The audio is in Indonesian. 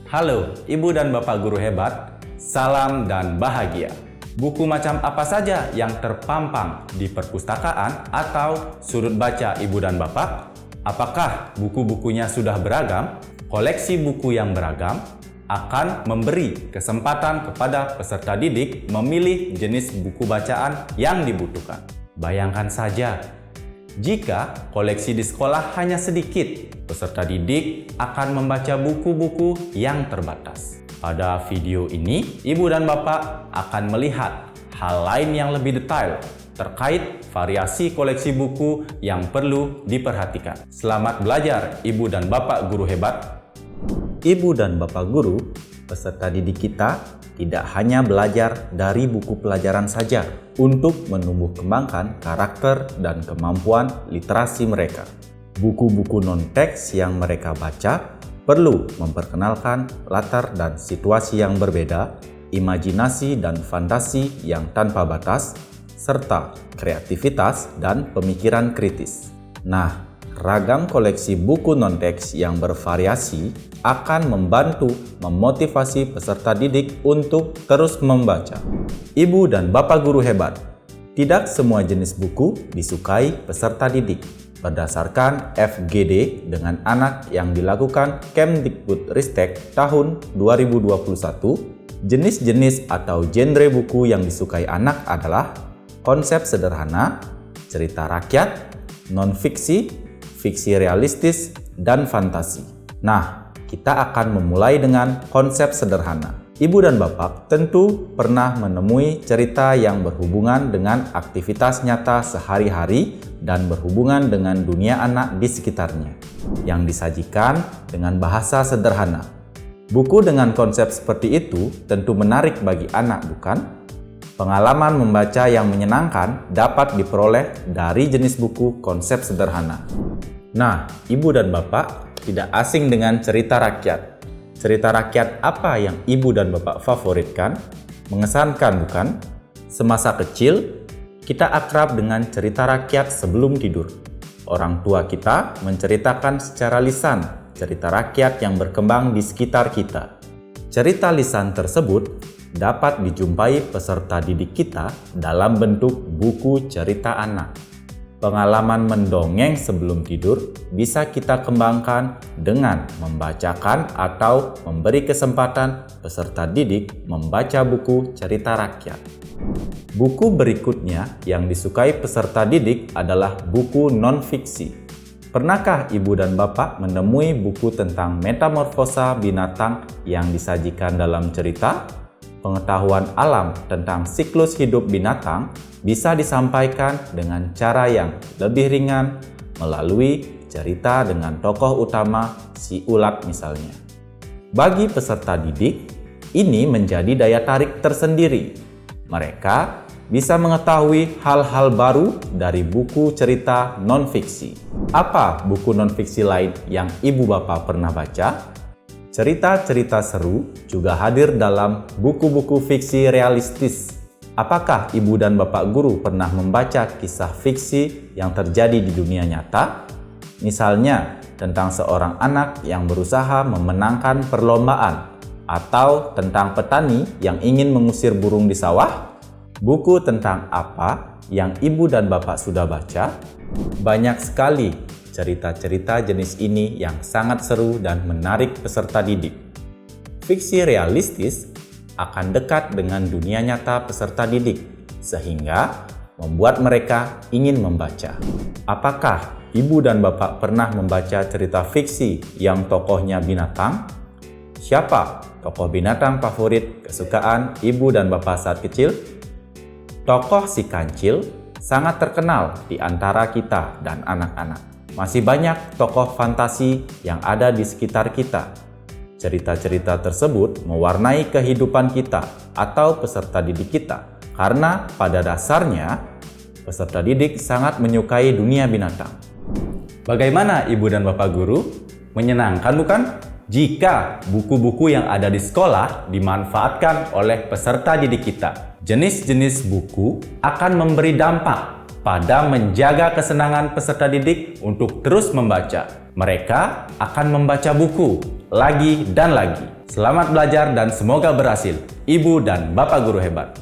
Halo, Ibu dan Bapak guru hebat, salam dan bahagia. Buku macam apa saja yang terpampang di perpustakaan atau sudut baca Ibu dan Bapak? Apakah buku-bukunya sudah beragam? Koleksi buku yang beragam akan memberi kesempatan kepada peserta didik memilih jenis buku bacaan yang dibutuhkan. Bayangkan saja, jika koleksi di sekolah hanya sedikit, peserta didik akan membaca buku-buku yang terbatas. Pada video ini, Ibu dan Bapak akan melihat hal lain yang lebih detail terkait variasi koleksi buku yang perlu diperhatikan. Selamat belajar, Ibu dan Bapak guru hebat. Ibu dan Bapak guru, peserta didik kita tidak hanya belajar dari buku pelajaran saja untuk menumbuh kembangkan karakter dan kemampuan literasi mereka. Buku-buku non-teks yang mereka baca perlu memperkenalkan latar dan situasi yang berbeda, imajinasi dan fantasi yang tanpa batas, serta kreativitas dan pemikiran kritis. Nah, ragam koleksi buku non-teks yang bervariasi akan membantu memotivasi peserta didik untuk terus membaca. Ibu dan Bapak guru hebat, tidak semua jenis buku disukai peserta didik. Berdasarkan FGD dengan anak yang dilakukan Kemdikbudristek tahun 2021, jenis-jenis atau genre buku yang disukai anak adalah konsep sederhana, cerita rakyat, non-fiksi, fiksi realistis, dan fantasi. Nah, kita akan memulai dengan konsep sederhana. Ibu dan Bapak tentu pernah menemui cerita yang berhubungan dengan aktivitas nyata sehari-hari dan berhubungan dengan dunia anak di sekitarnya, yang disajikan dengan bahasa sederhana. Buku dengan konsep seperti itu tentu menarik bagi anak, bukan? Pengalaman membaca yang menyenangkan dapat diperoleh dari jenis buku konsep sederhana. Nah, Ibu dan Bapak tidak asing dengan cerita rakyat. Cerita rakyat apa yang Ibu dan Bapak favoritkan? Mengesankan, bukan? Semasa kecil, kita akrab dengan cerita rakyat sebelum tidur. Orang tua kita menceritakan secara lisan cerita rakyat yang berkembang di sekitar kita. Cerita lisan tersebut dapat dijumpai peserta didik kita dalam bentuk buku cerita anak. Pengalaman mendongeng sebelum tidur bisa kita kembangkan dengan membacakan atau memberi kesempatan peserta didik membaca buku cerita rakyat. Buku berikutnya yang disukai peserta didik adalah buku non-fiksi. Pernahkah Ibu dan Bapak menemui buku tentang metamorfosa binatang yang disajikan dalam cerita? Pengetahuan alam tentang siklus hidup binatang bisa disampaikan dengan cara yang lebih ringan melalui cerita dengan tokoh utama si ulat misalnya. Bagi peserta didik, ini menjadi daya tarik tersendiri. Mereka bisa mengetahui hal-hal baru dari buku cerita non-fiksi. Apa buku non-fiksi lain yang Ibu Bapak pernah baca? Cerita-cerita seru juga hadir dalam buku-buku fiksi realistis. Apakah Ibu dan Bapak guru pernah membaca kisah fiksi yang terjadi di dunia nyata? Misalnya, tentang seorang anak yang berusaha memenangkan perlombaan, atau tentang petani yang ingin mengusir burung di sawah? Buku tentang apa yang Ibu dan Bapak sudah baca? Banyak sekali cerita-cerita jenis ini yang sangat seru dan menarik peserta didik. Fiksi realistis akan dekat dengan dunia nyata peserta didik, sehingga membuat mereka ingin membaca. Apakah Ibu dan Bapak pernah membaca cerita fiksi yang tokohnya binatang? Siapa tokoh binatang favorit kesukaan Ibu dan Bapak saat kecil? Tokoh si kancil sangat terkenal di antara kita dan anak-anak. Masih banyak tokoh fantasi yang ada di sekitar kita. Cerita-cerita tersebut mewarnai kehidupan kita atau peserta didik kita, karena pada dasarnya peserta didik sangat menyukai dunia binatang. Bagaimana Ibu dan Bapak guru? Menyenangkan, bukan? Jika buku-buku yang ada di sekolah dimanfaatkan oleh peserta didik kita. Jenis-jenis buku akan memberi dampak pada menjaga kesenangan peserta didik untuk terus membaca. Mereka akan membaca buku lagi dan lagi. Selamat belajar dan semoga berhasil, Ibu dan Bapak guru hebat.